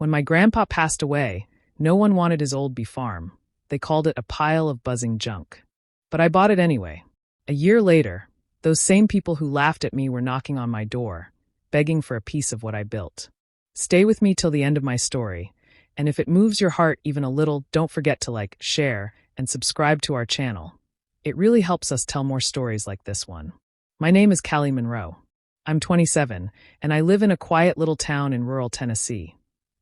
When my grandpa passed away, no one wanted his old bee farm. They called it a pile of buzzing junk. But I bought it anyway. A year later, those same people who laughed at me were knocking on my door, begging for a piece of what I built. Stay with me till the end of my story, and if it moves your heart even a little, don't forget to like, share, and subscribe to our channel. It really helps us tell more stories like this one. My name is Callie Monroe. I'm 27, and I live in a quiet little town in rural Tennessee.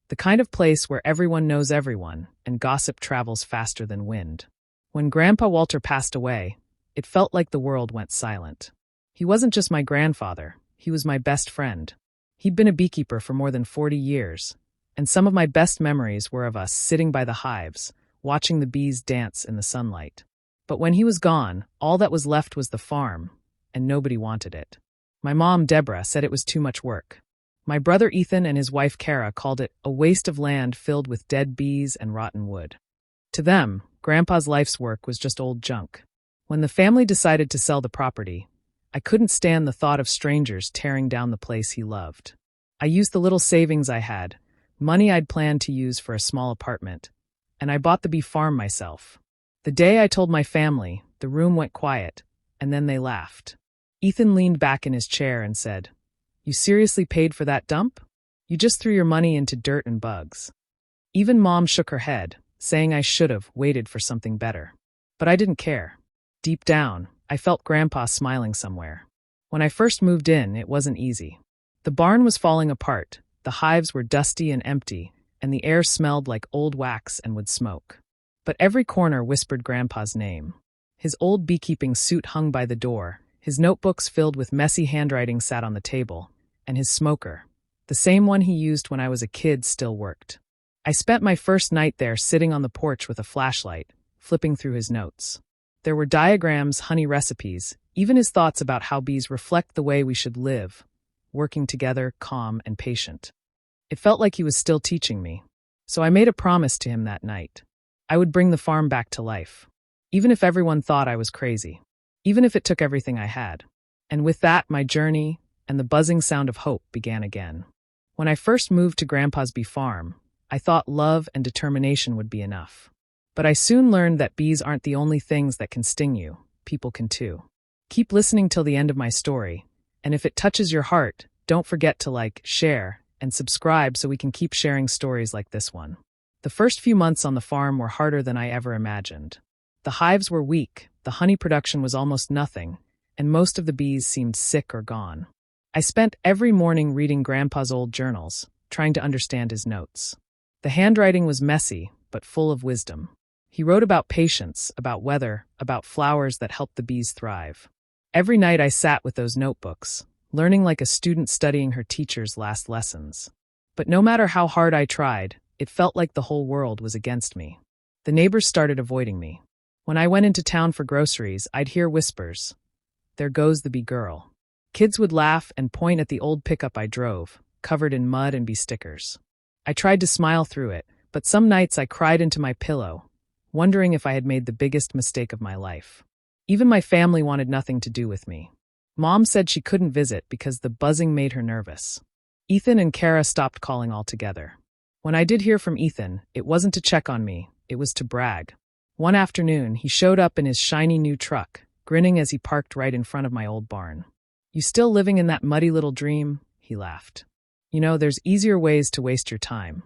The kind of place where everyone knows everyone, and gossip travels faster than wind. When Grandpa Walter passed away, it felt like the world went silent. He wasn't just my grandfather, he was my best friend. He'd been a beekeeper for more than 40 years, and some of my best memories were of us sitting by the hives, watching the bees dance in the sunlight. But when he was gone, all that was left was the farm, and nobody wanted it. My mom, Deborah, said it was too much work. My brother Ethan and his wife Kara called it a waste of land filled with dead bees and rotten wood. To them, Grandpa's life's work was just old junk. When the family decided to sell the property, I couldn't stand the thought of strangers tearing down the place he loved. I used the little savings I had, money I'd planned to use for a small apartment, and I bought the bee farm myself. The day I told my family, the room went quiet, and then they laughed. Ethan leaned back in his chair and said, "You seriously paid for that dump? You just threw your money into dirt and bugs." Even Mom shook her head, saying I should have waited for something better. But I didn't care. Deep down, I felt Grandpa smiling somewhere. When I first moved in, it wasn't easy. The barn was falling apart, the hives were dusty and empty, and the air smelled like old wax and would smoke. But every corner whispered Grandpa's name. His old beekeeping suit hung by the door, his notebooks filled with messy handwriting sat on the table, and his smoker, the same one he used when I was a kid, still worked. I spent my first night there sitting on the porch with a flashlight, flipping through his notes. There were diagrams, honey recipes, even his thoughts about how bees reflect the way we should live, working together, calm and patient. It felt like he was still teaching me, so I made a promise to him that night. I would bring the farm back to life, even if everyone thought I was crazy, even if it took everything I had. And with that, my journey and the buzzing sound of hope began again. When I first moved to Grandpa's bee farm, I thought love and determination would be enough. But I soon learned that bees aren't the only things that can sting you, people can too. Keep listening till the end of my story, and if it touches your heart, don't forget to like, share, and subscribe so we can keep sharing stories like this one. The first few months on the farm were harder than I ever imagined. The hives were weak, the honey production was almost nothing, and most of the bees seemed sick or gone. I spent every morning reading Grandpa's old journals, trying to understand his notes. The handwriting was messy, but full of wisdom. He wrote about patience, about weather, about flowers that helped the bees thrive. Every night I sat with those notebooks, learning like a student studying her teacher's last lessons. But no matter how hard I tried, it felt like the whole world was against me. The neighbors started avoiding me. When I went into town for groceries, I'd hear whispers. "There goes the bee girl." Kids would laugh and point at the old pickup I drove, covered in mud and bee stickers. I tried to smile through it, but some nights I cried into my pillow, wondering if I had made the biggest mistake of my life. Even my family wanted nothing to do with me. Mom said she couldn't visit because the buzzing made her nervous. Ethan and Kara stopped calling altogether. When I did hear from Ethan, it wasn't to check on me, it was to brag. One afternoon, he showed up in his shiny new truck, grinning as he parked right in front of my old barn. "You still living in that muddy little dream?" he laughed. "You know, there's easier ways to waste your time."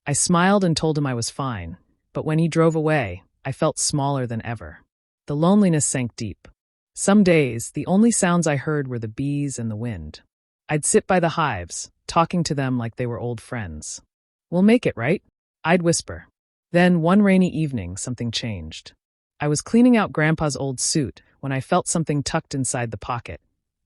I smiled and told him I was fine, but when he drove away, I felt smaller than ever. The loneliness sank deep. Some days, the only sounds I heard were the bees and the wind. I'd sit by the hives, talking to them like they were old friends. "We'll make it, right?" I'd whisper. Then, one rainy evening, something changed. I was cleaning out Grandpa's old suit when I felt something tucked inside the pocket,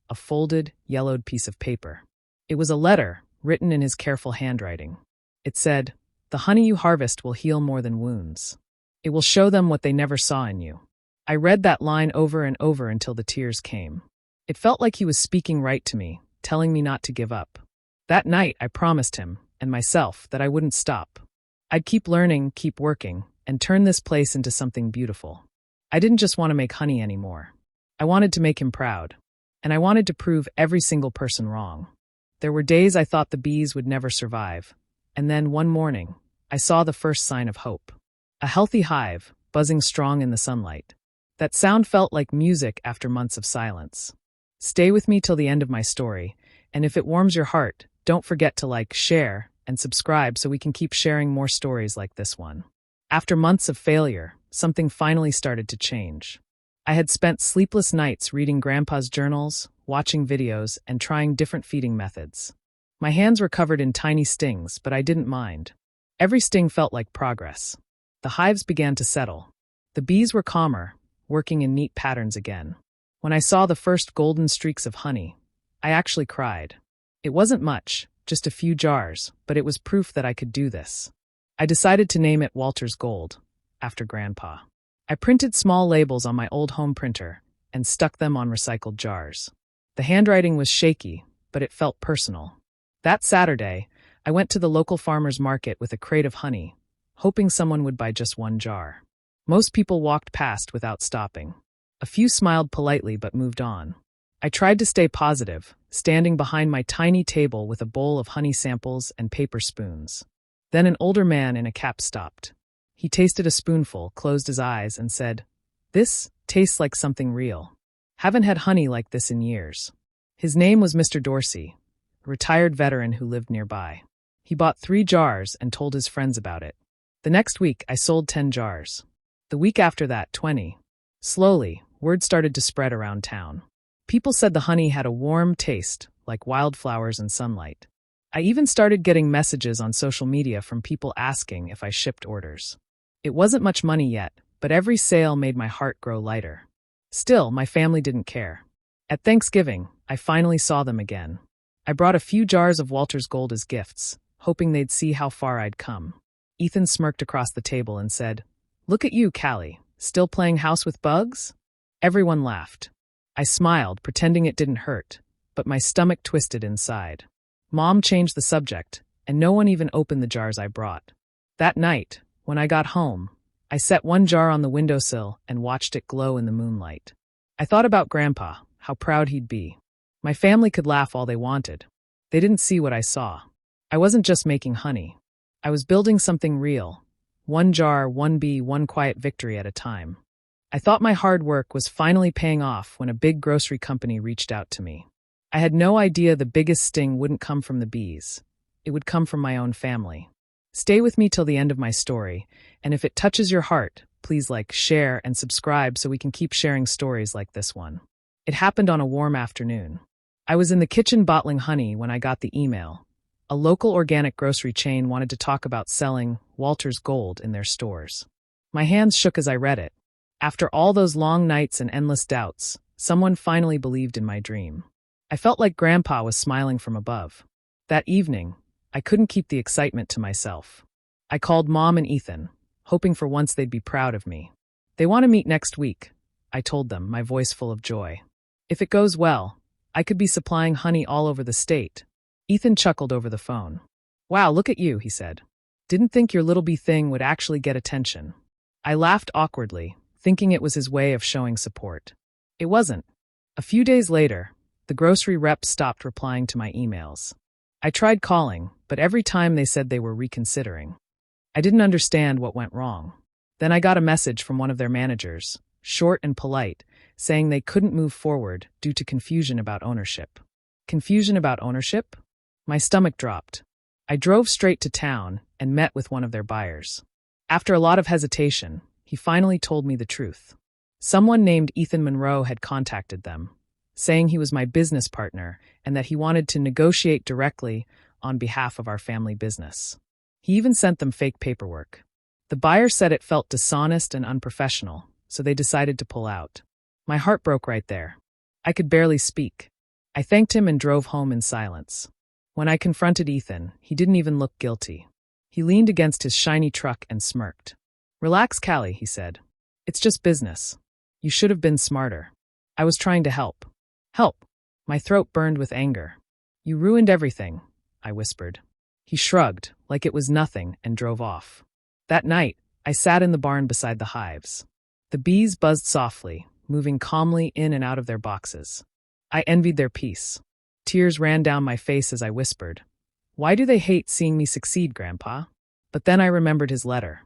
a folded, yellowed piece of paper. It was a letter, written in his careful handwriting. It said, "The honey you harvest will heal more than wounds. It will show them what they never saw in you." I read that line over and over until the tears came. It felt like he was speaking right to me, telling me not to give up. That night, I promised him, and myself, that I wouldn't stop. I'd keep learning, keep working, and turn this place into something beautiful. I didn't just want to make honey anymore. I wanted to make him proud. And I wanted to prove every single person wrong. There were days I thought the bees would never survive, And then, one morning, I saw the first sign of hope. A healthy hive, buzzing strong in the sunlight. That sound felt like music after months of silence. Stay with me till the end of my story, and if it warms your heart, don't forget to like, share, and subscribe so we can keep sharing more stories like this one. After months of failure, something finally started to change. I had spent sleepless nights reading Grandpa's journals, watching videos, and trying different feeding methods. My hands were covered in tiny stings, but I didn't mind. Every sting felt like progress. The hives began to settle. The bees were calmer, working in neat patterns again. When I saw the first golden streaks of honey, I actually cried. It wasn't much, just a few jars, but it was proof that I could do this. I decided to name it Walter's Gold, after Grandpa. I printed small labels on my old home printer and stuck them on recycled jars. The handwriting was shaky, but it felt personal. That Saturday, I went to the local farmer's market with a crate of honey, hoping someone would buy just one jar. Most people walked past without stopping. A few smiled politely but moved on. I tried to stay positive, standing behind my tiny table with a bowl of honey samples and paper spoons. Then an older man in a cap stopped. He tasted a spoonful, closed his eyes, and said, "This tastes like something real. Haven't had honey like this in years." His name was Mr. Dorsey, a retired veteran who lived nearby. He bought 3 jars and told his friends about it. The next week, I sold 10 jars. The week after that, 20. Slowly, word started to spread around town. People said the honey had a warm taste, like wildflowers and sunlight. I even started getting messages on social media from people asking if I shipped orders. It wasn't much money yet, but every sale made my heart grow lighter. Still, my family didn't care. At Thanksgiving, I finally saw them again. I brought a few jars of Walter's Gold as gifts, hoping they'd see how far I'd come. Ethan smirked across the table and said, "Look at you, Callie, still playing house with bugs?" Everyone laughed. I smiled, pretending it didn't hurt, but my stomach twisted inside. Mom changed the subject, and no one even opened the jars I brought. That night, when I got home, I set one jar on the windowsill and watched it glow in the moonlight. I thought about Grandpa, how proud he'd be. My family could laugh all they wanted. They didn't see what I saw. I wasn't just making honey. I was building something real. One jar, one bee, one quiet victory at a time. I thought my hard work was finally paying off when a big grocery company reached out to me. I had no idea the biggest sting wouldn't come from the bees. It would come from my own family. Stay with me till the end of my story, and if it touches your heart, please like, share, and subscribe so we can keep sharing stories like this one. It happened on a warm afternoon. I was in the kitchen bottling honey when I got the email. A local organic grocery chain wanted to talk about selling Walter's Gold in their stores. My hands shook as I read it. After all those long nights and endless doubts, someone finally believed in my dream. I felt like Grandpa was smiling from above. That evening, I couldn't keep the excitement to myself. I called Mom and Ethan, hoping for once they'd be proud of me. "They want to meet next week," I told them, my voice full of joy. "If it goes well, I could be supplying honey all over the state." Ethan chuckled over the phone. "Wow, look at you," he said. "Didn't think your little bee thing would actually get attention." I laughed awkwardly, thinking it was his way of showing support. It wasn't. A few days later, the grocery rep stopped replying to my emails. I tried calling, but every time they said they were reconsidering. I didn't understand what went wrong. Then I got a message from one of their managers, short and polite, saying they couldn't move forward due to confusion about ownership. Confusion about ownership? My stomach dropped. I drove straight to town and met with one of their buyers. After a lot of hesitation, he finally told me the truth. Someone named Ethan Monroe had contacted them, saying he was my business partner and that he wanted to negotiate directly on behalf of our family business. He even sent them fake paperwork. The buyer said it felt dishonest and unprofessional, so they decided to pull out. My heart broke right there. I could barely speak. I thanked him and drove home in silence. When I confronted Ethan, he didn't even look guilty. He leaned against his shiny truck and smirked. "Relax, Callie," he said. "It's just business. You should have been smarter." I was trying to help. "Help." My throat burned with anger. "You ruined everything," I whispered. He shrugged, like it was nothing, and drove off. That night, I sat in the barn beside the hives. The bees buzzed softly, moving calmly in and out of their boxes. I envied their peace. Tears ran down my face as I whispered, Why do they hate seeing me succeed, Grandpa? But then I remembered his letter.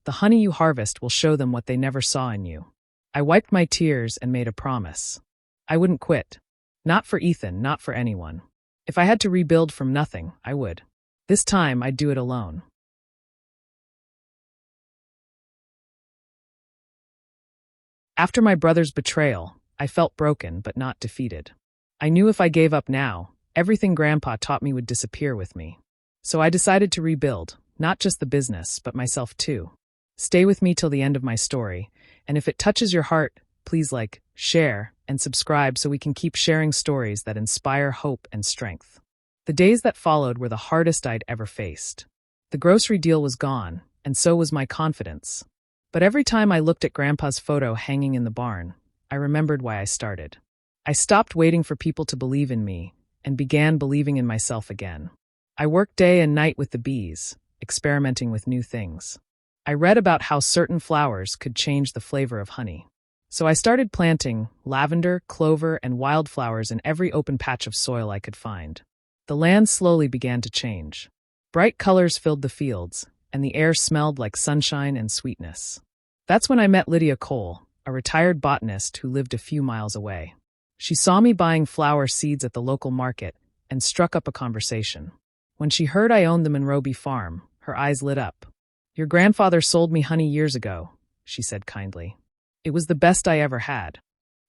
The honey you harvest will show them what they never saw in you. I wiped my tears and made a promise. I wouldn't quit. Not for Ethan, not for anyone. If I had to rebuild from nothing, I would. This time, I'd do it alone. After my brother's betrayal, I felt broken but not defeated. I knew if I gave up now, everything Grandpa taught me would disappear with me. So I decided to rebuild, not just the business, but myself too. Stay with me till the end of my story, and if it touches your heart, please like, share, and subscribe so we can keep sharing stories that inspire hope and strength. The days that followed were the hardest I'd ever faced. The grocery deal was gone, and so was my confidence. But every time I looked at Grandpa's photo hanging in the barn, I remembered why I started. I stopped waiting for people to believe in me and began believing in myself again. I worked day and night with the bees, experimenting with new things. I read about how certain flowers could change the flavor of honey. So I started planting lavender, clover, and wildflowers in every open patch of soil I could find. The land slowly began to change. Bright colors filled the fields, and the air smelled like sunshine and sweetness. That's when I met Lydia Cole, a retired botanist who lived a few miles away. She saw me buying flower seeds at the local market and struck up a conversation. When she heard I owned the Reby farm, her eyes lit up. "Your grandfather sold me honey years ago," she said kindly. "It was the best I ever had."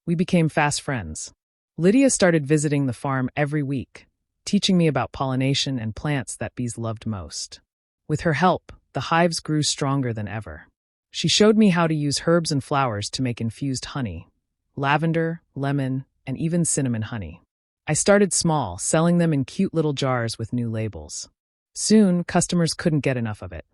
We became fast friends. Lydia started visiting the farm every week, teaching me about pollination and plants that bees loved most. With her help, the hives grew stronger than ever. She showed me how to use herbs and flowers to make infused honey, lavender, lemon, and even cinnamon honey. I started small, selling them in cute little jars with new labels. Soon, customers couldn't get enough of it.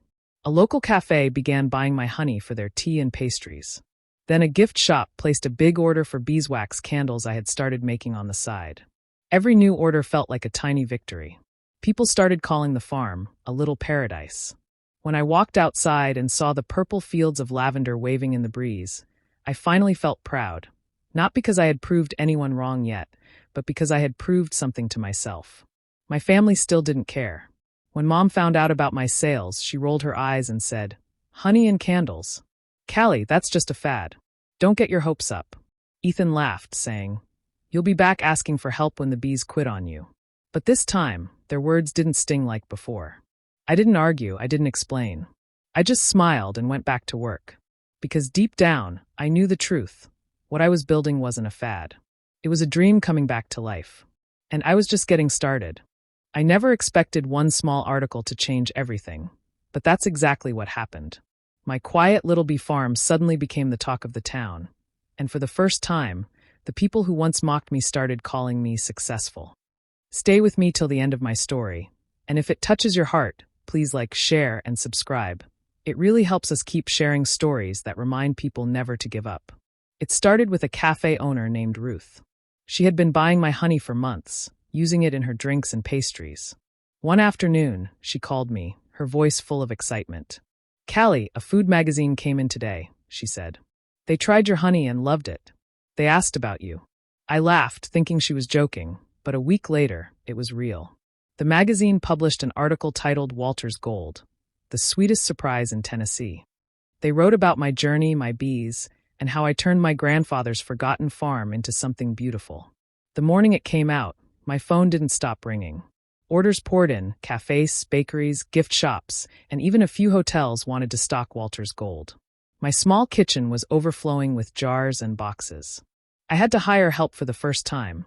A local cafe began buying my honey for their tea and pastries. Then a gift shop placed a big order for beeswax candles I had started making on the side. Every new order felt like a tiny victory. People started calling the farm a little paradise. When I walked outside and saw the purple fields of lavender waving in the breeze, I finally felt proud. Not because I had proved anyone wrong yet, but because I had proved something to myself. My family still didn't care. When Mom found out about my sales, she rolled her eyes and said, "Honey and candles. Callie, that's just a fad. Don't get your hopes up." Ethan laughed, saying, "You'll be back asking for help when the bees quit on you." But this time, their words didn't sting like before. I didn't argue, I didn't explain. I just smiled and went back to work. Because deep down, I knew the truth. What I was building wasn't a fad. It was a dream coming back to life. And I was just getting started. I never expected one small article to change everything. But that's exactly what happened. My quiet little bee farm suddenly became the talk of the town. And for the first time, the people who once mocked me started calling me successful. Stay with me till the end of my story. And if it touches your heart, please like, share, and subscribe. It really helps us keep sharing stories that remind people never to give up. It started with a cafe owner named Ruth. She had been buying my honey for months, using it in her drinks and pastries. One afternoon, she called me, her voice full of excitement. "Callie, a food magazine came in today," she said. "They tried your honey and loved it. They asked about you." I laughed, thinking she was joking, but a week later, it was real. The magazine published an article titled "Walter's Gold," the sweetest surprise in Tennessee. They wrote about my journey, my bees, and how I turned my grandfather's forgotten farm into something beautiful. The morning it came out, my phone didn't stop ringing. Orders poured in, cafes, bakeries, gift shops, and even a few hotels wanted to stock Walter's Gold. My small kitchen was overflowing with jars and boxes. I had to hire help for the first time.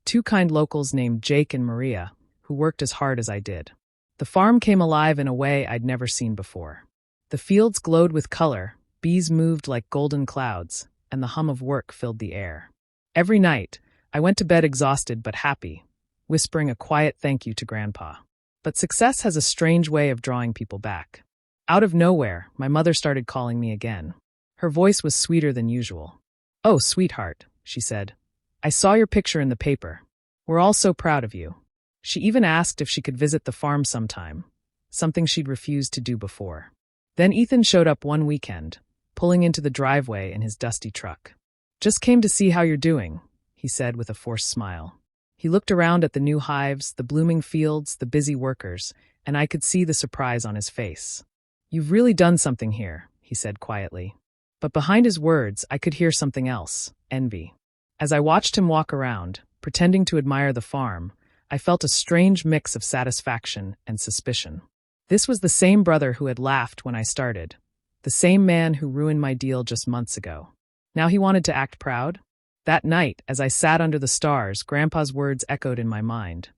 2 kind locals named Jake and Maria, who worked as hard as I did. The farm came alive in a way I'd never seen before. The fields glowed with color, bees moved like golden clouds, and the hum of work filled the air. Every night, I went to bed exhausted but happy, whispering a quiet thank you to Grandpa. But success has a strange way of drawing people back. Out of nowhere, my mother started calling me again. Her voice was sweeter than usual. "Oh, sweetheart," she said. "I saw your picture in the paper. We're all so proud of you." She even asked if she could visit the farm sometime, something she'd refused to do before. Then Ethan showed up one weekend, pulling into the driveway in his dusty truck. "Just came to see how you're doing," he said with a forced smile. He looked around at the new hives, the blooming fields, the busy workers, and I could see the surprise on his face. "You've really done something here," he said quietly. But behind his words, I could hear something else: envy. As I watched him walk around, pretending to admire the farm, I felt a strange mix of satisfaction and suspicion. This was the same brother who had laughed when I started, the same man who ruined my deal just months ago. Now he wanted to act proud? That night, as I sat under the stars, Grandpa's words echoed in my mind.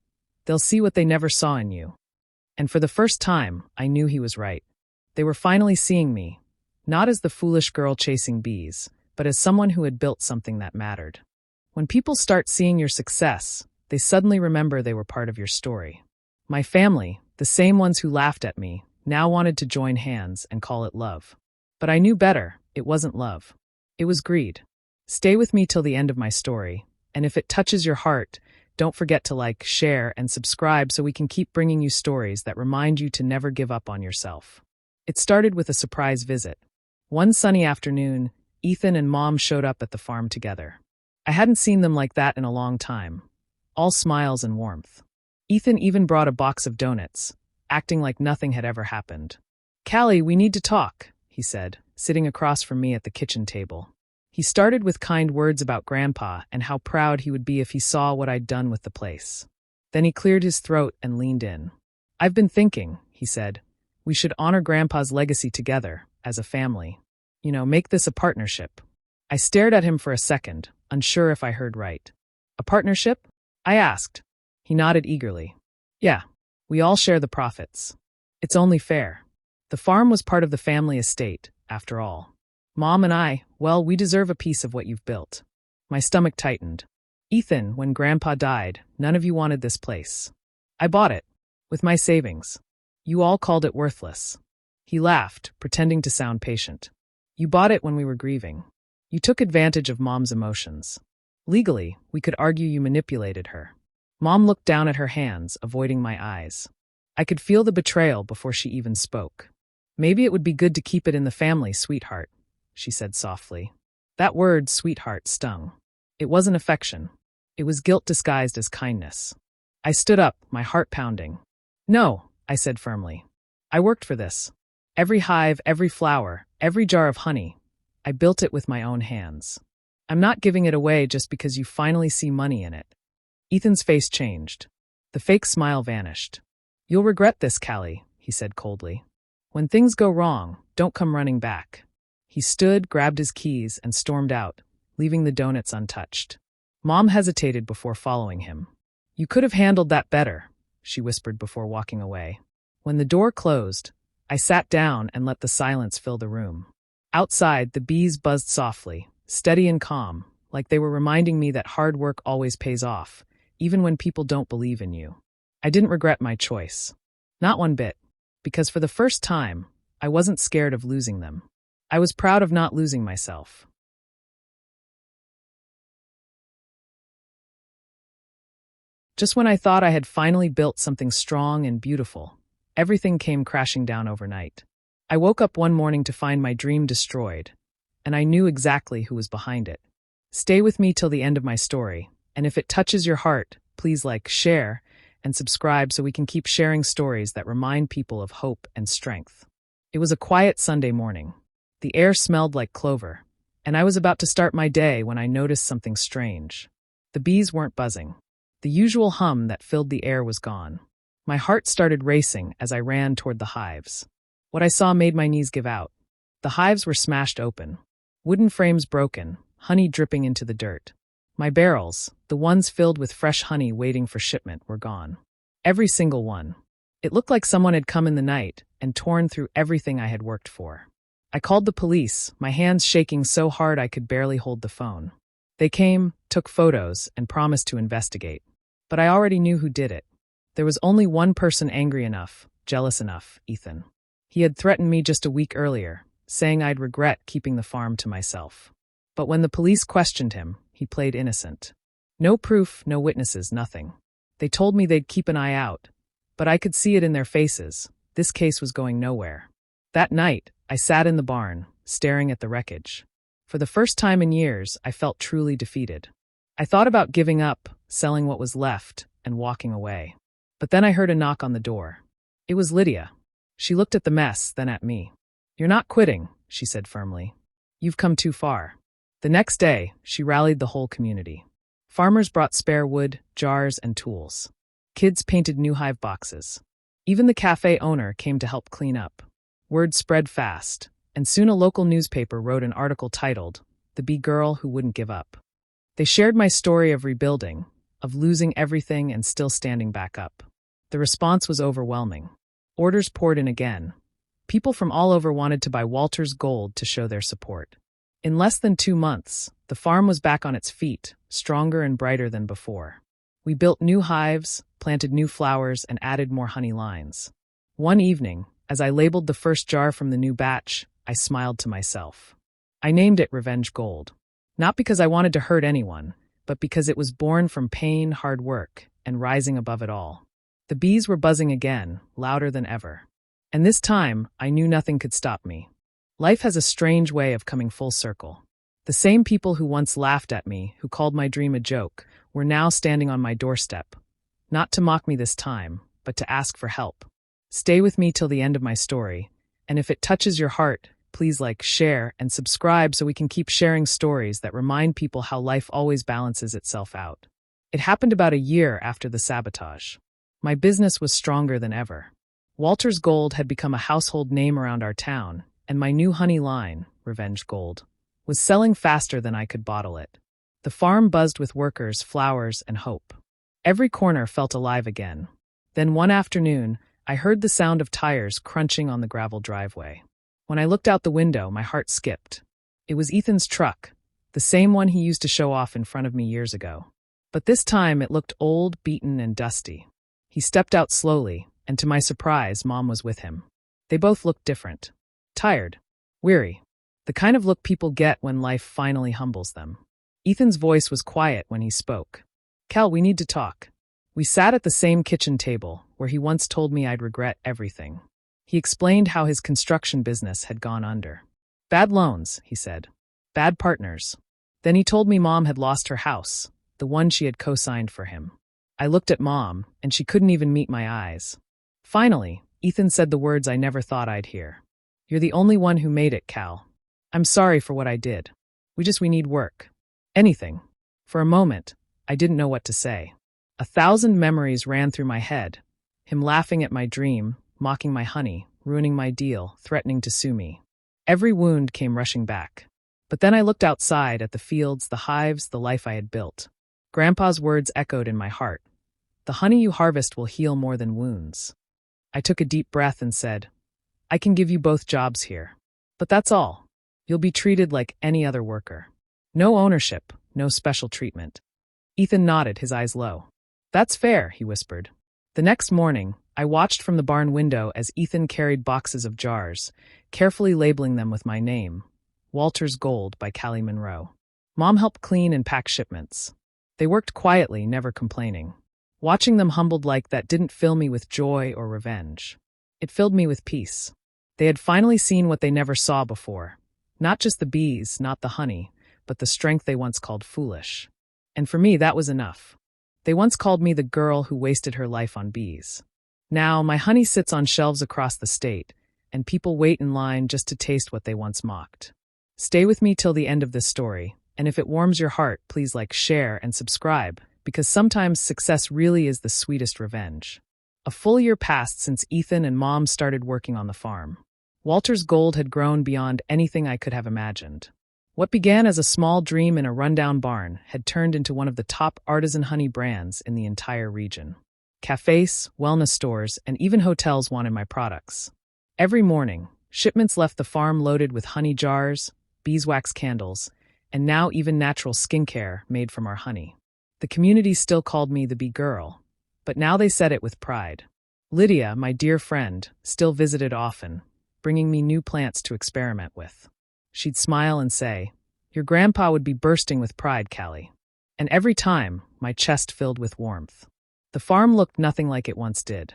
"They'll see what they never saw in you." And for the first time, I knew he was right. They were finally seeing me, not as the foolish girl chasing bees, but as someone who had built something that mattered. When people start seeing your success, they suddenly remember they were part of your story. My family, the same ones who laughed at me, now wanted to join hands and call it love. But I knew better. It wasn't love. It was greed. Stay with me till the end of my story, and if it touches your heart, don't forget to like, share, and subscribe so we can keep bringing you stories that remind you to never give up on yourself. It started with a surprise visit. One sunny afternoon, Ethan and Mom showed up at the farm together. I hadn't seen them like that in a long time. All smiles and warmth. Ethan even brought a box of donuts, acting like nothing had ever happened. "Callie, we need to talk," he said, sitting across from me at the kitchen table. He started with kind words about Grandpa and how proud he would be if he saw what I'd done with the place. Then he cleared his throat and leaned in. "I've been thinking," he said, "we should honor Grandpa's legacy together, as a family. Make this a partnership." I stared at him for a second, unsure if I heard right. "A partnership?" I asked. He nodded eagerly. "Yeah, we all share the profits. It's only fair. The farm was part of the family estate, after all. Mom and I, well, we deserve a piece of what you've built." My stomach tightened. "Ethan, when Grandpa died, none of you wanted this place. I bought it, with my savings. You all called it worthless." He laughed, pretending to sound patient. "You bought it when we were grieving. You took advantage of Mom's emotions. Legally, we could argue you manipulated her." Mom looked down at her hands, avoiding my eyes. I could feel the betrayal before she even spoke. "Maybe it would be good to keep it in the family, sweetheart," she said softly. That word, sweetheart, stung. It wasn't affection. It was guilt disguised as kindness. I stood up, my heart pounding. "No," I said firmly. "I worked for this. Every hive, every flower, every jar of honey. I built it with my own hands. I'm not giving it away just because you finally see money in it." Ethan's face changed. The fake smile vanished. "You'll regret this, Callie," he said coldly. "When things go wrong, don't come running back." He stood, grabbed his keys, and stormed out, leaving the donuts untouched. Mom hesitated before following him. "You could have handled that better," she whispered before walking away. When the door closed, I sat down and let the silence fill the room. Outside, the bees buzzed softly, steady and calm, like they were reminding me that hard work always pays off, even when people don't believe in you. I didn't regret my choice. Not one bit. Because for the first time, I wasn't scared of losing them. I was proud of not losing myself. Just when I thought I had finally built something strong and beautiful, everything came crashing down overnight. I woke up one morning to find my dream destroyed, and I knew exactly who was behind it. Stay with me till the end of my story, and if it touches your heart, please like, share, and subscribe so we can keep sharing stories that remind people of hope and strength. It was a quiet Sunday morning. The air smelled like clover, and I was about to start my day when I noticed something strange. The bees weren't buzzing. The usual hum that filled the air was gone. My heart started racing as I ran toward the hives. What I saw made my knees give out. The hives were smashed open. Wooden frames broken, honey dripping into the dirt. My barrels, the ones filled with fresh honey waiting for shipment, were gone. Every single one. It looked like someone had come in the night and torn through everything I had worked for. I called the police, my hands shaking so hard I could barely hold the phone. They came, took photos, and promised to investigate. But I already knew who did it. There was only one person angry enough, jealous enough: Ethan. He had threatened me just a week earlier, saying I'd regret keeping the farm to myself. But when the police questioned him, he played innocent. No proof, no witnesses, nothing. They told me they'd keep an eye out, but I could see it in their faces. This case was going nowhere. That night, I sat in the barn, staring at the wreckage. For the first time in years, I felt truly defeated. I thought about giving up, selling what was left, and walking away. But then I heard a knock on the door. It was Lydia. She looked at the mess, then at me. "You're not quitting," she said firmly. "You've come too far." The next day, she rallied the whole community. Farmers brought spare wood, jars, and tools. Kids painted new hive boxes. Even the cafe owner came to help clean up. Word spread fast, and soon a local newspaper wrote an article titled, "The Bee Girl Who Wouldn't Give Up." They shared my story of rebuilding, of losing everything and still standing back up. The response was overwhelming. Orders poured in again. People from all over wanted to buy Walter's gold to show their support. In less than 2 months, the farm was back on its feet, stronger and brighter than before. We built new hives, planted new flowers, and added more honey lines. One evening, as I labeled the first jar from the new batch, I smiled to myself. I named it Revenge Gold. Not because I wanted to hurt anyone, but because it was born from pain, hard work, and rising above it all. The bees were buzzing again, louder than ever. And this time, I knew nothing could stop me. Life has a strange way of coming full circle. The same people who once laughed at me, who called my dream a joke, were now standing on my doorstep. Not to mock me this time, but to ask for help. Stay with me till the end of my story, and if it touches your heart, please like, share, and subscribe so we can keep sharing stories that remind people how life always balances itself out. It happened about a year after the sabotage. My business was stronger than ever. Walter's Gold had become a household name around our town, and my new honey line, Revenge Gold, was selling faster than I could bottle it. The farm buzzed with workers, flowers, and hope. Every corner felt alive again. Then one afternoon, I heard the sound of tires crunching on the gravel driveway. When I looked out the window, my heart skipped. It was Ethan's truck, the same one he used to show off in front of me years ago. But this time it looked old, beaten, and dusty. He stepped out slowly, and to my surprise, Mom was with him. They both looked different. Tired. Weary. The kind of look people get when life finally humbles them. Ethan's voice was quiet when he spoke. "Cal, we need to talk." We sat at the same kitchen table, where he once told me I'd regret everything. He explained how his construction business had gone under. "Bad loans," he said. "Bad partners." Then he told me Mom had lost her house, the one she had co-signed for him. I looked at Mom, and she couldn't even meet my eyes. Finally, Ethan said the words I never thought I'd hear. "You're the only one who made it, Cal. I'm sorry for what I did. We need work. Anything." For a moment, I didn't know what to say. 1,000 memories ran through my head. Him laughing at my dream, mocking my honey, ruining my deal, threatening to sue me. Every wound came rushing back. But then I looked outside at the fields, the hives, the life I had built. Grandpa's words echoed in my heart. "The honey you harvest will heal more than wounds." I took a deep breath and said, "I can give you both jobs here. But that's all. You'll be treated like any other worker. No ownership, no special treatment." Ethan nodded, his eyes low. "That's fair," he whispered. The next morning, I watched from the barn window as Ethan carried boxes of jars, carefully labeling them with my name, Walter's Gold by Callie Monroe. Mom helped clean and pack shipments. They worked quietly, never complaining. Watching them humbled like that didn't fill me with joy or revenge. It filled me with peace. They had finally seen what they never saw before. Not just the bees, not the honey, but the strength they once called foolish. And for me, that was enough. They once called me the girl who wasted her life on bees. Now, my honey sits on shelves across the state, and people wait in line just to taste what they once mocked. Stay with me till the end of this story, and if it warms your heart, please like, share, and subscribe, because sometimes success really is the sweetest revenge. A full year passed since Ethan and Mom started working on the farm. Walter's Gold had grown beyond anything I could have imagined. What began as a small dream in a rundown barn had turned into one of the top artisan honey brands in the entire region. Cafes, wellness stores, and even hotels wanted my products. Every morning, shipments left the farm loaded with honey jars, beeswax candles, and now even natural skincare made from our honey. The community still called me the Bee Girl, but now they said it with pride. Lydia, my dear friend, still visited often, bringing me new plants to experiment with. She'd smile and say, "Your grandpa would be bursting with pride, Callie." And every time, my chest filled with warmth. The farm looked nothing like it once did.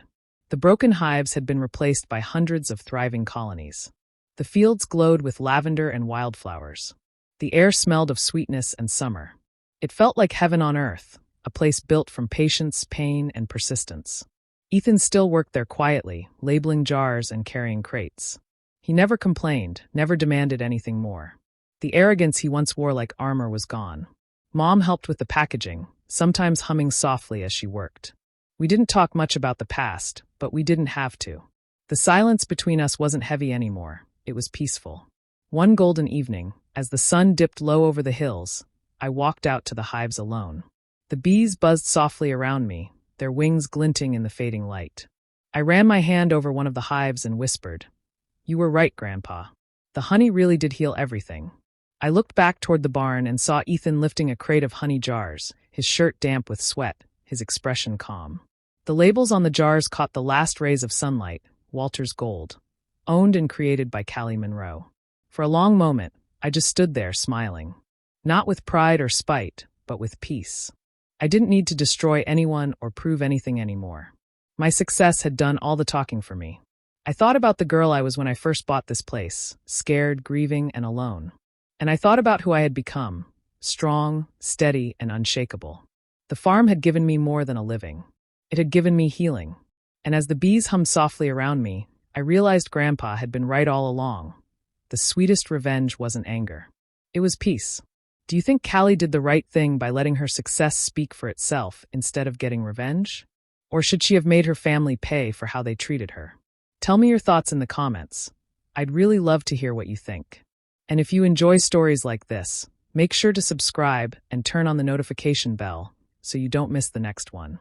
The broken hives had been replaced by hundreds of thriving colonies. The fields glowed with lavender and wildflowers. The air smelled of sweetness and summer. It felt like heaven on earth, a place built from patience, pain, and persistence. Ethan still worked there quietly, labeling jars and carrying crates. He never complained, never demanded anything more. The arrogance he once wore like armor was gone. Mom helped with the packaging, sometimes humming softly as she worked. We didn't talk much about the past, but we didn't have to. The silence between us wasn't heavy anymore, it was peaceful. One golden evening, as the sun dipped low over the hills, I walked out to the hives alone. The bees buzzed softly around me, their wings glinting in the fading light. I ran my hand over one of the hives and whispered, "You were right, Grandpa. The honey really did heal everything." I looked back toward the barn and saw Ethan lifting a crate of honey jars, his shirt damp with sweat, his expression calm. The labels on the jars caught the last rays of sunlight, Walter's Gold, owned and created by Callie Monroe. For a long moment, I just stood there smiling. Not with pride or spite, but with peace. I didn't need to destroy anyone or prove anything anymore. My success had done all the talking for me. I thought about the girl I was when I first bought this place, scared, grieving, and alone. And I thought about who I had become, strong, steady, and unshakable. The farm had given me more than a living. It had given me healing. And as the bees hummed softly around me, I realized Grandpa had been right all along. The sweetest revenge wasn't anger. It was peace. Do you think Callie did the right thing by letting her success speak for itself instead of getting revenge? Or should she have made her family pay for how they treated her? Tell me your thoughts in the comments. I'd really love to hear what you think. And if you enjoy stories like this, make sure to subscribe and turn on the notification bell so you don't miss the next one.